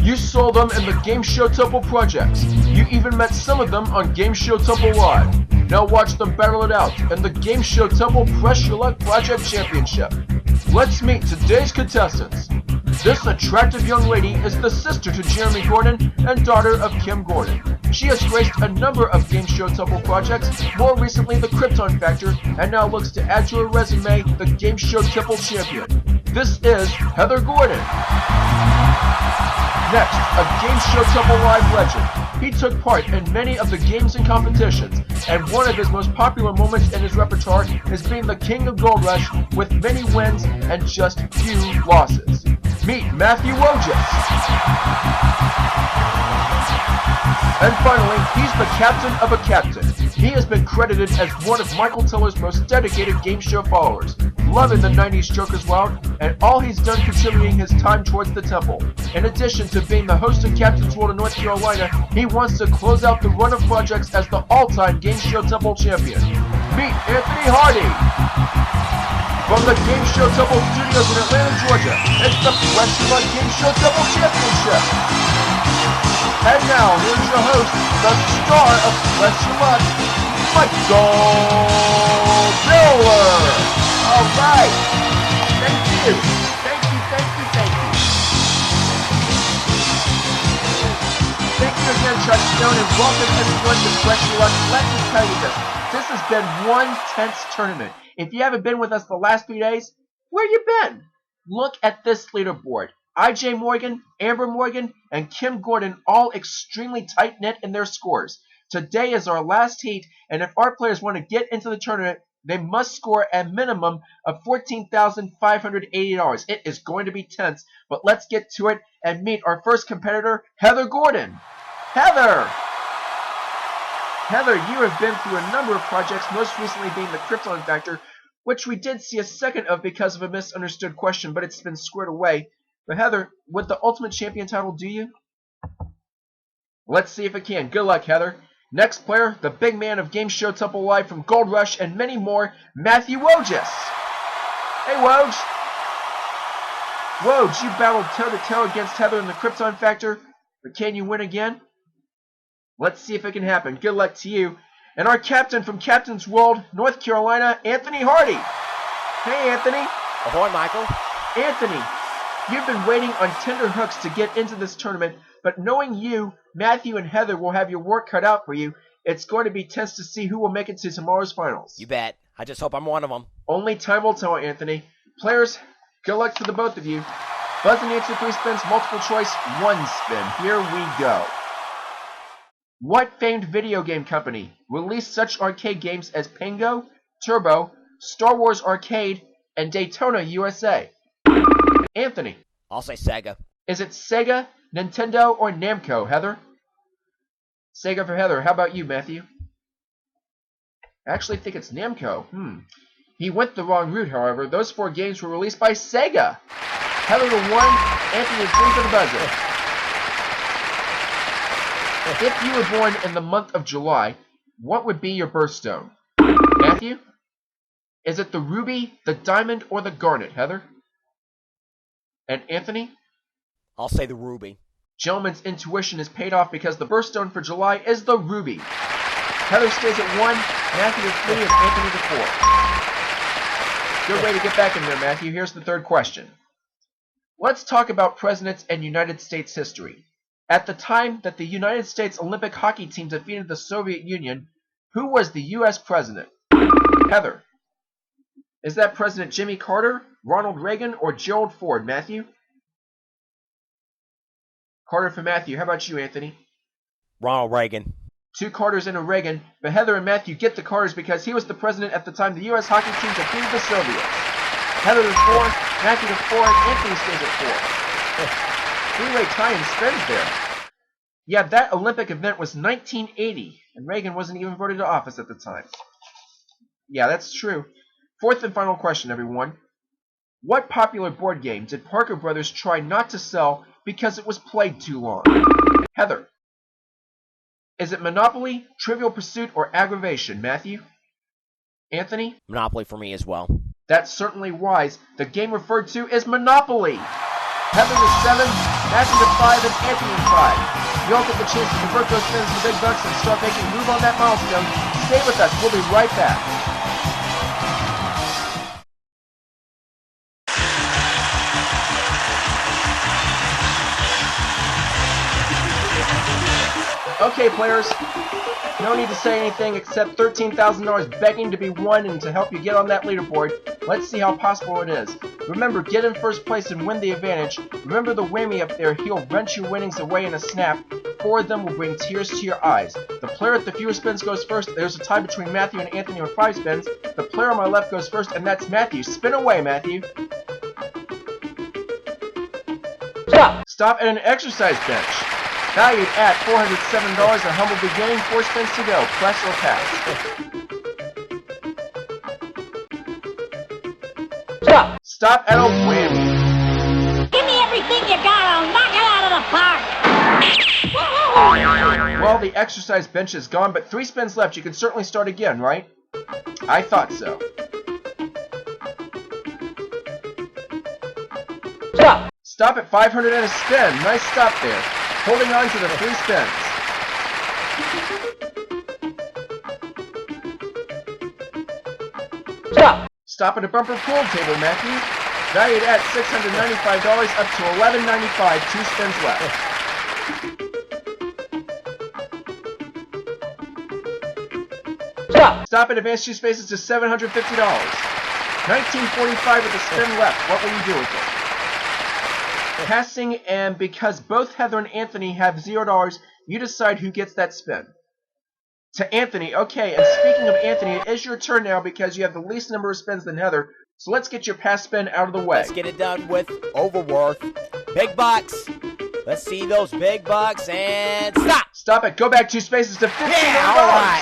You saw them in the Game Show Temple projects. You even met some of them on Game Show Temple Live. Now watch them battle it out in the Game Show Temple Press Your Luck Project Championship. Let's meet today's contestants. This attractive young lady is the sister to Jeremy Gordon and daughter of Kim Gordon. She has graced a number of Game Show Temple projects, more recently the Krypton Factor, and now looks to add to her resume the Game Show Temple champion. This is Heather Gordon. Next, a Game Show Temple Live legend. He took part in many of the games and competitions, and one of his most popular moments in his repertoire is being the king of Gold Rush with many wins and just few losses. Meet Matthew Wojis. And finally, he's the captain of a captain. He has been credited as one of Michael Teller's most dedicated game show followers, loving the 90s Joker's Wild, and all he's done contributing his time towards the temple. In addition to being the host of Captain's World in North Carolina, he wants to close out the run of projects as the all-time Game Show Temple champion. Meet Anthony Hardy. From the Game Show Temple studios in Atlanta, Georgia, it's the Press Your Luck Game Show Temple Championship. And now, here's your host, the star of Press Your Luck, Michael Miller. All right. Thank you. Thank you. Thank you again, Chuck Stone, and welcome everyone to Press Your Luck. Let me tell you this. This has been one tense tournament. If you haven't been with us the last few days, where you been? Look at this leaderboard. IJ Morgan, Amber Morgan, and Kim Gordon all extremely tight-knit in their scores. Today is our last heat, and if our players want to get into the tournament, they must score a minimum of $14,580. It is going to be tense, but let's get to it and meet our first competitor, Heather Gordon. Heather, you have been through a number of projects, most recently being the Krypton Factor, which we did see a second of because of a misunderstood question, but it's been squared away. But Heather, would the Ultimate Champion title do you? Let's see if it can. Good luck, Heather. Next player, the big man of Game Show Temple Live from Gold Rush and many more, Matthew Wojis. Hey, Woj. Woj, you battled toe-to-toe against Heather in the Krypton Factor, but can you win again? Let's see if it can happen. Good luck to you. And our captain from Captain's World, North Carolina, Anthony Hardy. Hey, Anthony. Ahoy, Michael. Anthony, you've been waiting on tender hooks to get into this tournament, but knowing you, Matthew and Heather will have your work cut out for you, it's going to be tense to see who will make it to tomorrow's finals. You bet. I just hope I'm one of them. Only time will tell, Anthony. Players, good luck to the both of you. Buzz and answer 3 spins, multiple choice, 1 spin. Here we go. What famed video game company released such arcade games as Pingo, Turbo, Star Wars Arcade, and Daytona USA? Anthony. I'll say Sega. Is it Sega, Nintendo, or Namco, Heather? Sega for Heather. How about you, Matthew? I actually think it's Namco. He went the wrong route, however. Those 4 games were released by Sega. Heather the 1, Anthony the 3 for the buzzer. If you were born in the month of July, what would be your birthstone? Matthew? Is it the ruby, the diamond, or the garnet, Heather? And Anthony? I'll say the ruby. Gentleman's intuition is paid off because the birthstone for July is the ruby. Heather stays at 1, Matthew at 3, and Anthony at 4. Good way to get back in there, Matthew. Here's the third question. Let's talk about presidents and United States history. At the time that the United States Olympic hockey team defeated the Soviet Union, who was the U.S. president? Heather. Is that President Jimmy Carter, Ronald Reagan, or Gerald Ford, Matthew? Carter for Matthew. How about you, Anthony? Ronald Reagan. 2 Carters and a Reagan, but Heather and Matthew get the Carters because he was the president at the time the U.S. hockey team defeated the Soviets. Heather to 4, Matthew to 4, and Anthony stays at 4. 3-way tie and spins there. Yeah, that Olympic event was 1980, and Reagan wasn't even voted to office at the time. Yeah, that's true. Fourth and final question, everyone. What popular board game did Parker Brothers try not to sell because it was played too long? Heather. Is it Monopoly, Trivial Pursuit, or Aggravation, Matthew? Anthony? Monopoly for me as well. That's certainly wise. The game referred to is Monopoly. Heather to 7, Matthew to 5, and Anthony to 5. You all get the chance to convert those spins to big bucks and start making a move on that milestone. Stay with us. We'll be right back. Okay, players, no need to say anything except $13,000 begging to be won and to help you get on that leaderboard. Let's see how possible it is. Remember, get in first place and win the advantage. Remember the whammy up there, he'll wrench your winnings away in a snap. 4 of them will bring tears to your eyes. The player with the fewest spins goes first. There's a tie between Matthew and Anthony with 5 spins. The player on my left goes first, and that's Matthew. Spin away, Matthew. Stop at an exercise bench. Valued at $407, a humble beginning, 4 spins to go. Press or pass. Stop at a whammy. Give me everything you got, I'll knock it out of the park. Well, the exercise bench is gone, but 3 spins left. You can certainly start again, right? I thought so. Stop at 500 and a spin. Nice stop there. Holding on to the 3 spins. Stop at a bumper pool table, Matthew. Valued at $695, up to $11.95. 2 spins left. Stop at advanced 2 spaces to $750. $19.45 with a spin left. What will you do with it? Passing, and because both Heather and Anthony have $0, you decide who gets that spin. To Anthony, okay, and speaking of Anthony, it is your turn now because you have the least number of spins than Heather, so let's get your pass spin out of the way. Let's get it done with Overworth. Big bucks. Let's see those big bucks, and stop! Stop it, go back 2 spaces to $1,500. Yeah, all right.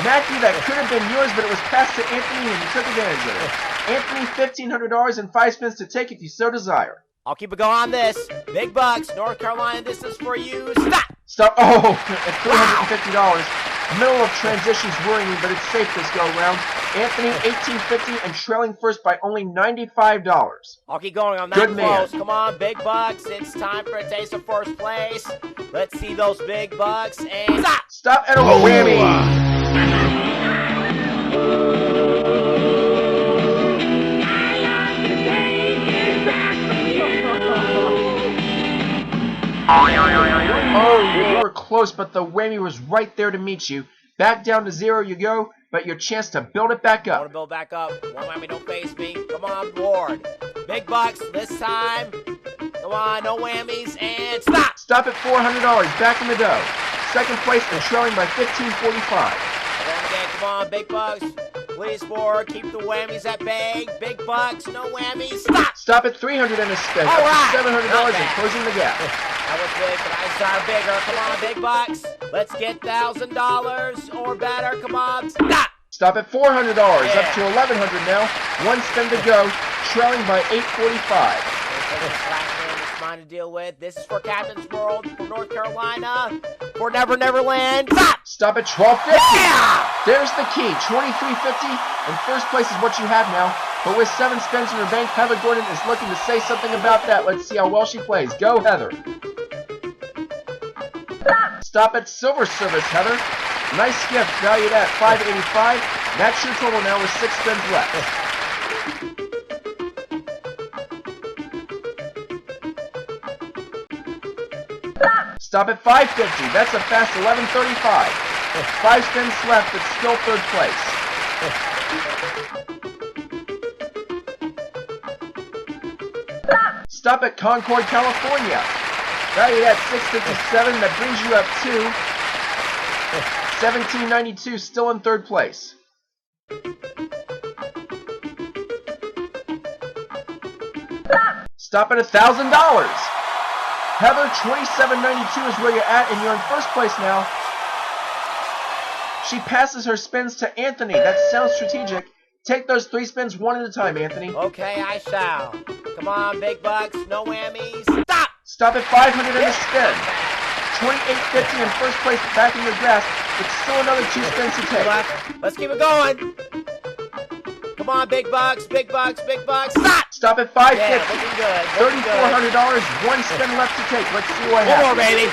Matthew, that could have been yours, but it was passed to Anthony and you took advantage of it. Anthony, $1,500 and 5 spins to take if you so desire. I'll keep it going on this. Big bucks, North Carolina, this is for you. Stop! Stop. Oh, at $350. Middle of transitions worrying me, but it's safe this go around. Anthony, $1,850 and trailing first by only $95. I'll keep going. I'm Good that man. close. Come on, big bucks. It's time for a taste of first place. Let's see those big bucks, and stop! Stop at a whammy. Oh, you were close, but the whammy was right there to meet you. Back down to 0 you go, but your chance to build it back I want up. to build back up. One whammy, don't face me. Come on, board. Big bucks this time. Come on, no whammies, and stop! Stop at $400, back in the dough. Second place and trailing by $1,545. Again, come on, big bucks. Please, board, keep the whammies at bay. Big bucks, no whammies, stop! Stop at $300 and a spin, All up right. to $700 Not and bad. closing the gap. That was big, but I desire bigger. Come on, big bucks. Let's get $1,000 or better. Come on, stop! Stop at $400, up Yeah. to $1,100 now. 1 spin to go, trailing by $845. This last man is mine to deal with. This is for Captain's World, for North Carolina, for Never Never Land. Stop! Stop at $1,250. Yeah! There's the key, $2,350, and first place is what you have now. But with 7 spins in her bank, Heather Gordon is looking to say something about that. Let's see how well she plays. Go, Heather. Stop at Silver Service, Heather. Nice gift, valued at $585. That's your total now with 6 spins left. Stop at $550. That's a fast $1135. 5 spins left, but still 3rd place. Stop at Concord, California. Valued at $657. That brings you up to $1792, still in 3rd place. Stop at $1,000. Heather, $27.92 is where you're at, and you're in first place now. She passes her spins to Anthony. That sounds strategic. Take those 3 spins one at a time, Anthony. Okay, I shall. Come on, big bucks, no whammies. Stop! Stop at $500 in a spin. $28.50 in first place, back in your grasp, but still another 2 spins to take. Let's keep it going. Come on, big bucks, big bucks, big bucks. Stop! Stop at Yeah, 550. looking good. Looking good. $3,400. One spin left to take. Let's see what One more, happens. baby.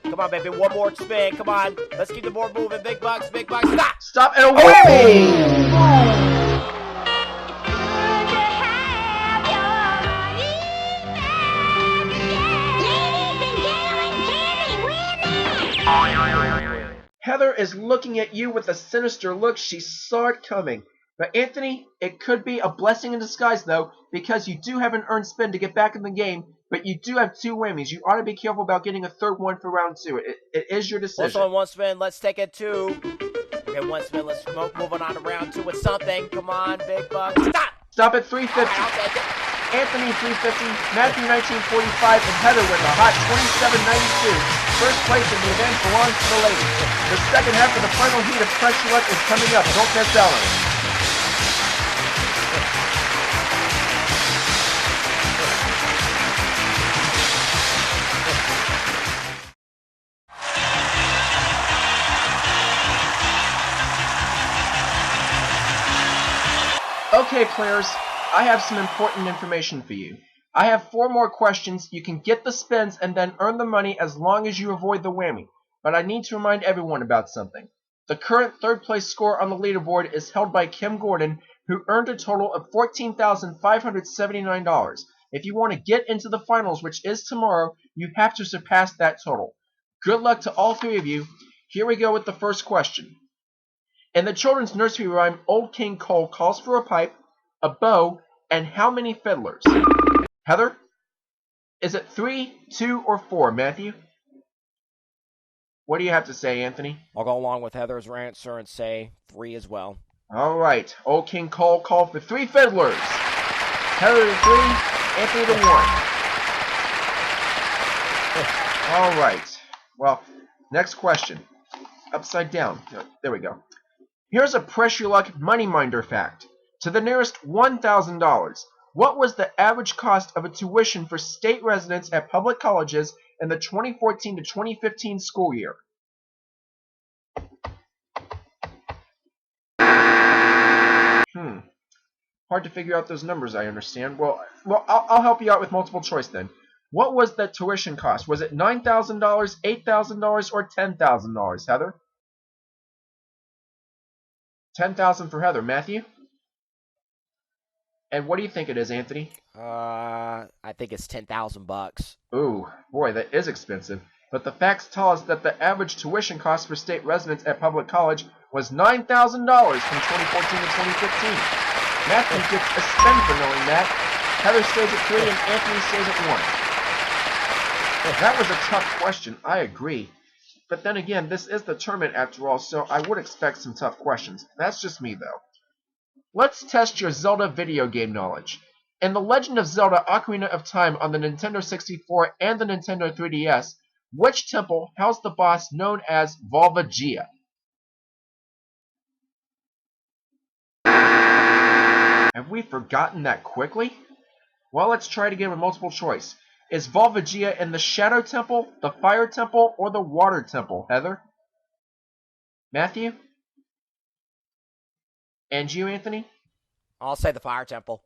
Come on, baby. One more spin. Come on. Let's keep the board moving. Big bucks. Big bucks. Stop. Stop and a whammy! Heather is looking at you with a sinister look. She saw it coming. But Anthony, it could be a blessing in disguise, though, because you do have an earned spin to get back in the game, but you do have 2 whammies. You ought to be careful about getting a third one for round 2. It is your decision. Also on one spin. Let's take it 2. Okay, one spin. Let's move on to round 2 with something. Come on, big bucks. Stop. Stop at 350. I'll take it. Anthony 350, Matthew 1945, and Heather with a hot 2792. First place in the event belongs to the ladies. The second half of the final heat of Pressure Luck is coming up. Don't miss out on it. Okay, players, I have some important information for you. I have 4 more questions. You can get the spins and then earn the money as long as you avoid the whammy. But I need to remind everyone about something. The current 3rd place score on the leaderboard is held by Kim Gordon, who earned a total of $14,579. If you want to get into the finals, which is tomorrow, you have to surpass that total. Good luck to all 3 of you. Here we go with the first question. In the children's nursery rhyme, Old King Cole calls for a pipe, a bow, and how many fiddlers? Heather? Is it 3, 2, or 4, Matthew? What do you have to say, Anthony? I'll go along with Heather's answer and say 3 as well. All right. Old King Cole called for 3 fiddlers. Heather to 3, Anthony to 1. All right. Well, next question. Upside down. There we go. Here's a Pressure Luck Money Minder fact. To the nearest $1,000, what was the average cost of a tuition for state residents at public colleges in the 2014 to 2015 school year? Hard to figure out those numbers, I understand. Well, I'll help you out with multiple choice then. What was the tuition cost? Was it $9,000, $8,000, or $10,000, Heather? 10,000 for Heather. Matthew? And what do you think it is, Anthony? I think it's $10,000. Ooh, boy, that is expensive. But the facts tell us that the average tuition cost for state residents at public college was $9,000 from 2014 to 2015. Matthew gets a spin for knowing that. Heather stays at 3 and Anthony stays at 1. That was a tough question, I agree. But then again, this is the tournament after all, so I would expect some tough questions. That's just me, though. Let's test your Zelda video game knowledge. In The Legend of Zelda Ocarina of Time on the Nintendo 64 and the Nintendo 3DS, which temple housed the boss known as Volvagia? Have we forgotten that quickly? Well, let's try it again with multiple choice. Is Volvagia in the Shadow Temple, the Fire Temple, or the Water Temple, Heather? Matthew? And you, Anthony? I'll say the Fire Temple.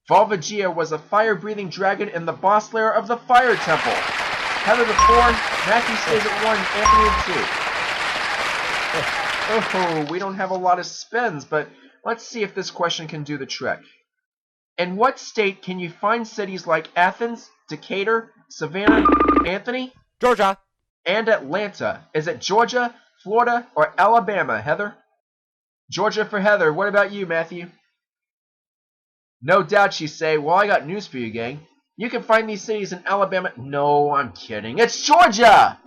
Volvagia was a fire-breathing dragon in the boss lair of the Fire Temple. Heather to 4, Matthew stays at 1, Anthony at 2. Oh, we don't have a lot of spins, but let's see if this question can do the trick. In what state can you find cities like Athens, Decatur, Savannah, Anthony? Georgia. And Atlanta. Is it Georgia, Florida, or Alabama, Heather? Georgia for Heather. What about you, Matthew? No doubt you say, well, I got news for you, gang. You can find these cities in Alabama. No, I'm kidding. It's Georgia!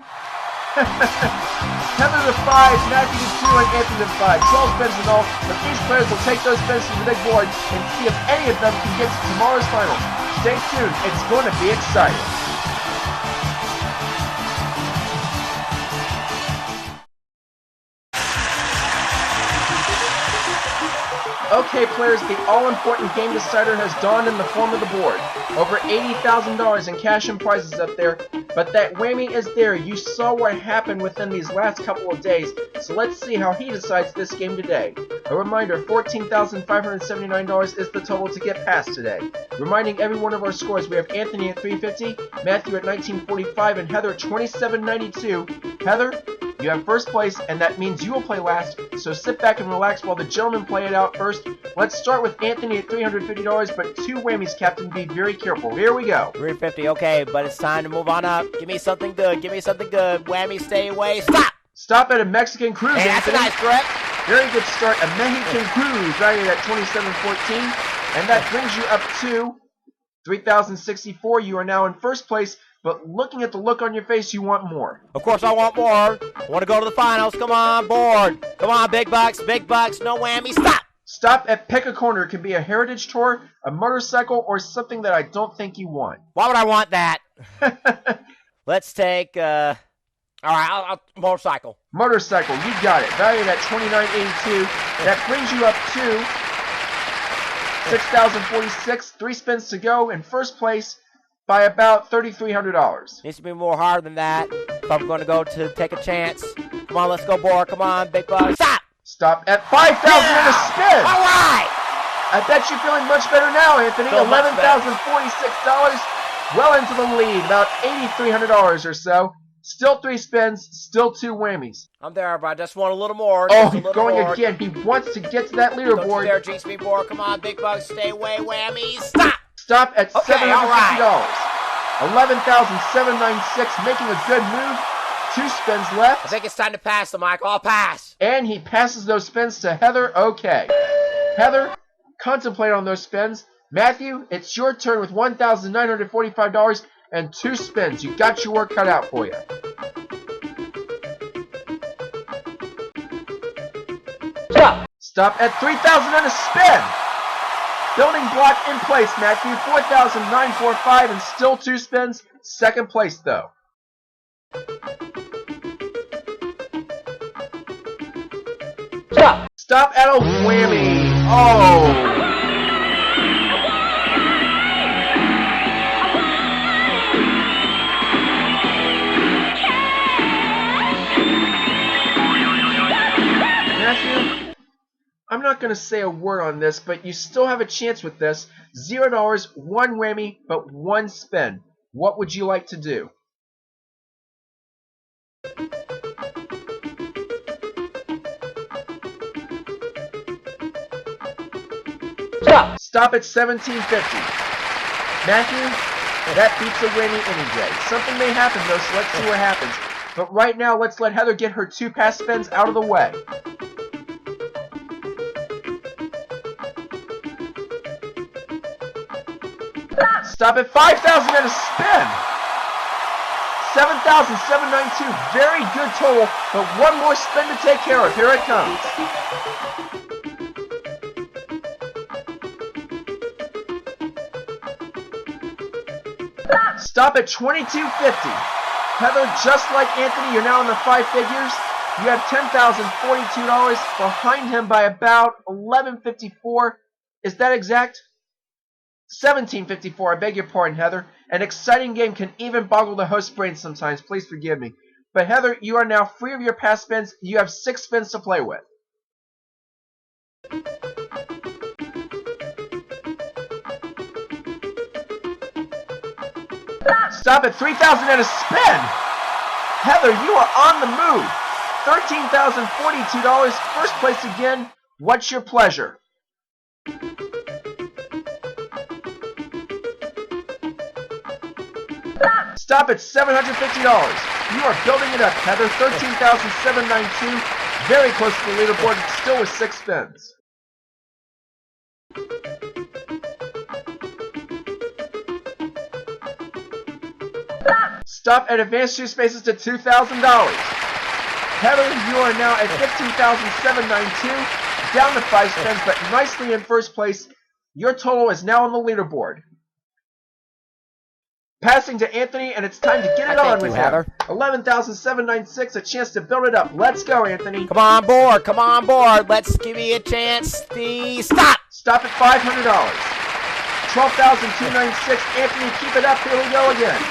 Heather to 5, Matthew to 2, and Anthony to 5. 12 spins in all, but these players will take those spins to the big board and see if any of them can get to tomorrow's finals. Stay tuned. It's going to be exciting. Okay, players, the all-important game decider has dawned in the form of the board. Over $80,000 in cash and prizes up there, but that whammy is there. You saw what happened within these last couple of days, so let's see how he decides this game today. A reminder, $14,579 is the total to get past today. Reminding every one of our scores, we have Anthony at 350, Matthew at 1945, and Heather at 2792. Heather, you have first place, and that means you will play last, so sit back and relax while the gentlemen play it out first. Let's start with Anthony at $350, but 2 whammies, Captain. Be very careful. Here we go. 350, okay, but it's time to move on up. Give me something good. Give me something good. Whammy, stay away. Stop! Stop at a Mexican cruise, Hey, that's a Anthony. nice grip. Very good start. A Mexican cruise, valued at $27.14, and that brings you up to $3,064. You are now in first place, but looking at the look on your face, you want more. Of course, I want more. I want to go to the finals. Come on, board. Come on, big bucks, no whammy. Stop! Stop at Pick a Corner. It can be a heritage tour, a motorcycle, or something that I don't think you want. Why would I want that? Let's take, all right, I'll motorcycle. Motorcycle, you got it. Valued at $29.82. That brings you up to $6,046. 3 spins to go in first place by about $3,300. Needs to be more hard than that if I'm going to go to take a chance. Come on, let's go, board. Come on, big bucks. Stop! Stop at $5,000 and a spin. All right! I bet you're feeling much better now, Anthony. Feel much better. $11,046. Well into the lead, about $8,300 or so. Still 3 spins, still 2 whammies. I'm there, but I just want a little more. Oh, just a he's little going more. again. He wants to get to that Don't you leaderboard. dare jinx me, board. Come on, big bucks, stay away, whammies. Stop! Stop at Okay, $750. all right. $11,796, making a good move. 2 spins left. I think it's time to pass the Michael. I'll pass. And he passes those spins to Heather. Okay. Heather, contemplate on those spins. Matthew, it's your turn with $1,945 and 2 spins. You got your work cut out for you. Stop at $3,000 and a spin. Building block in place, Matthew. $4,945 and still 2 spins. Second place, though. Stop at a whammy. Oh. Matthew, I'm not going to say a word on this, but you still have a chance with this. $0, 1 whammy, but 1 spin. What would you like to do? Stop at $17.50. Matthew, that beats a whammy any day. Something may happen though, so let's see what happens. But right now, let's let Heather get her 2 pass spins out of the way. Stop at $5,000 and a spin. $7,792. Very good total, but 1 more spin to take care of. Here it comes. Stop at $22.50. Heather, just like Anthony, you're now in the 5 figures. You have $10,042 behind him by about $11.54. Is that exact? $17.54. I beg your pardon, Heather. An exciting game can even boggle the host's brain sometimes. Please forgive me. But Heather, you are now free of your past spins. You have 6 spins to play with. Stop at $3,000 and a spin. Heather, you are on the move. $13,042. First place again. What's your pleasure? Stop at $750. You are building it up, Heather. $13,792. Very close to the leaderboard, still with 6 spins. Stop at advanced 2 spaces to $2,000. Heather, you are now at $15,792. Down to 5 spins, but nicely in first place. Your total is now on the leaderboard. Passing to Anthony, and it's time to get it on with him. $11,796, a chance to build it up. Let's go, Anthony. Come on board, come on board. Let's give you a chance. Stop! Stop at $500. $12,296. Anthony, keep it up. Here we go again.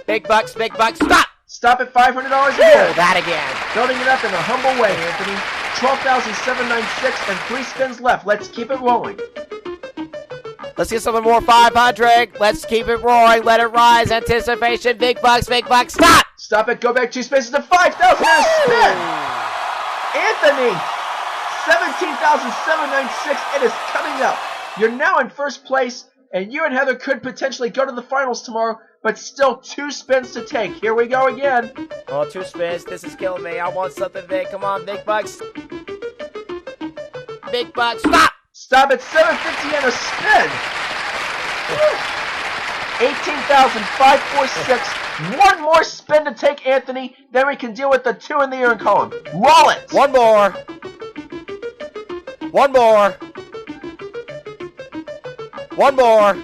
Big bucks, stop! Stop at $500 Ooh, again. that again. Building it up in a humble way, Anthony. 12,796 and 3 spins left. Let's keep it rolling. Let's get something more 500. Let's keep it roaring. Let it rise. Anticipation. Big bucks. Big bucks. Stop! Stop it. Go back 2 spaces to 5,000 and a spin. Anthony, 17,796. It is coming up. You're now in first place, and you and Heather could potentially go to the finals tomorrow, but still 2 spins to take. Here we go again. Oh, 2 spins. This is killing me. I want something big. Come on, big bucks. Big bucks. Stop! Stop at 750 and a spin. 18,546. One more spin to take, Anthony. Then we can deal with the 2 in the earn column. Roll it. One more. One more. One more.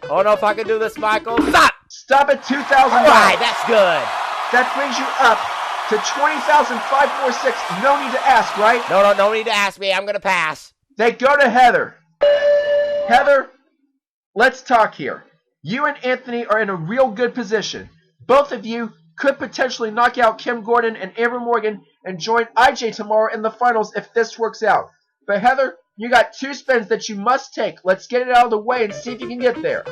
I don't know if I can do this, Michael. Stop! Stop at 2,000. All right, that's good. That brings you up to 20,546. No need to ask, right? No need to ask me. I'm going to pass. They go to Heather. Heather, let's talk here. You and Anthony are in a real good position. Both of you could potentially knock out Kim Gordon and Amber Morgan and join IJ tomorrow in the finals if this works out. But Heather, you got 2 spins that you must take. Let's get it out of the way and see if you can get there.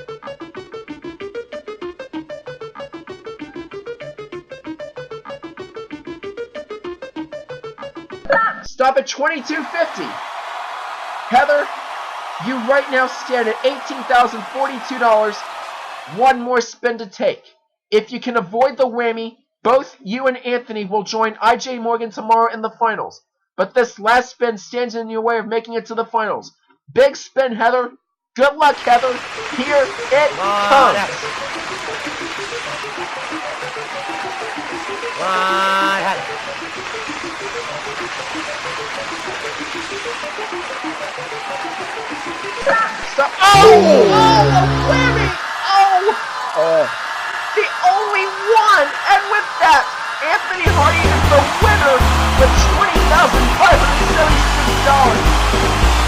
Stop at 2250. Heather, you right now stand at $18,042. One more spin to take. If you can avoid the whammy, both you and Anthony will join IJ Morgan tomorrow in the finals. But this last spin stands in your way of making it to the finals. Big spin, Heather. Good luck, Heather. Here it comes. Stop. Oh! Oh, a whammy! Oh! The only one! And with that, Anthony Hardy is the winner with $20,576.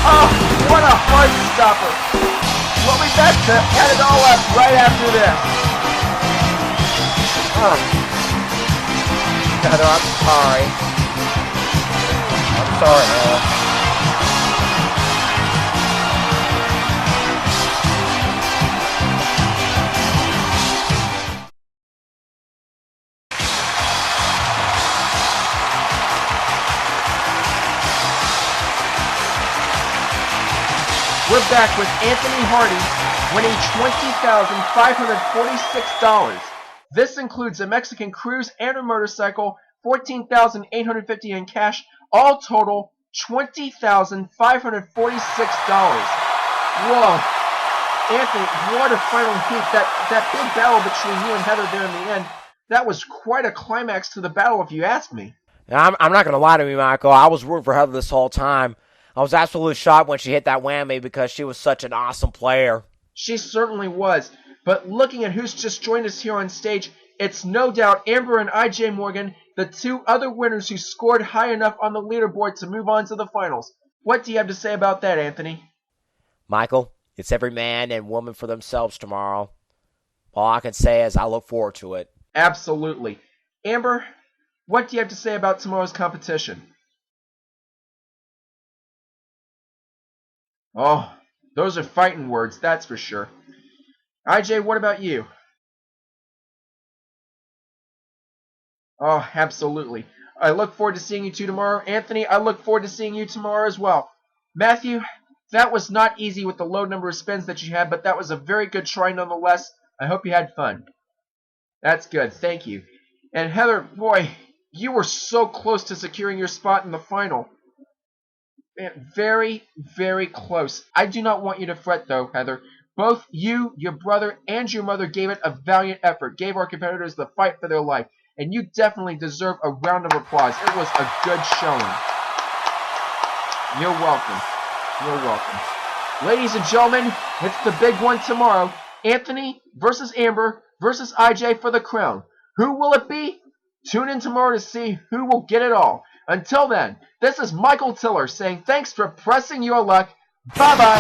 Oh, what a heart stopper. We'll be back to add it all up right after this. Heather, I'm sorry. I'm sorry, man. We're back with Anthony Hardy winning $20,546. This includes a Mexican cruise and a motorcycle, $14,850 in cash, all total $20,546. Whoa. Anthony, what a final heat. That big battle between you and Heather there in the end, that was quite a climax to the battle if you ask me. I'm not going to lie to you, Michael. I was rooting for Heather this whole time. I was absolutely shocked when she hit that whammy because she was such an awesome player. She certainly was. But looking at who's just joined us here on stage, it's no doubt Amber and IJ Morgan, the 2 other winners who scored high enough on the leaderboard to move on to the finals. What do you have to say about that, Anthony? Michael, it's every man and woman for themselves tomorrow. All I can say is I look forward to it. Absolutely. Amber, what do you have to say about tomorrow's competition? Oh, those are fighting words, that's for sure. IJ, what about you? Oh, absolutely. I look forward to seeing you 2 tomorrow. Anthony, I look forward to seeing you tomorrow as well. Matthew, that was not easy with the low number of spins that you had, but that was a very good try nonetheless. I hope you had fun. That's good, thank you. And Heather, boy, you were so close to securing your spot in the final. Man, very, very close. I do not want you to fret, though, Heather. Both you, your brother, and your mother gave it a valiant effort, gave our competitors the fight for their life, and you definitely deserve a round of applause. It was a good showing. You're welcome. You're welcome. Ladies and gentlemen, it's the big one tomorrow. Anthony versus Amber versus IJ for the crown. Who will it be? Tune in tomorrow to see who will get it all. Until then, this is Michael Tiller saying thanks for pressing your luck. Bye-bye.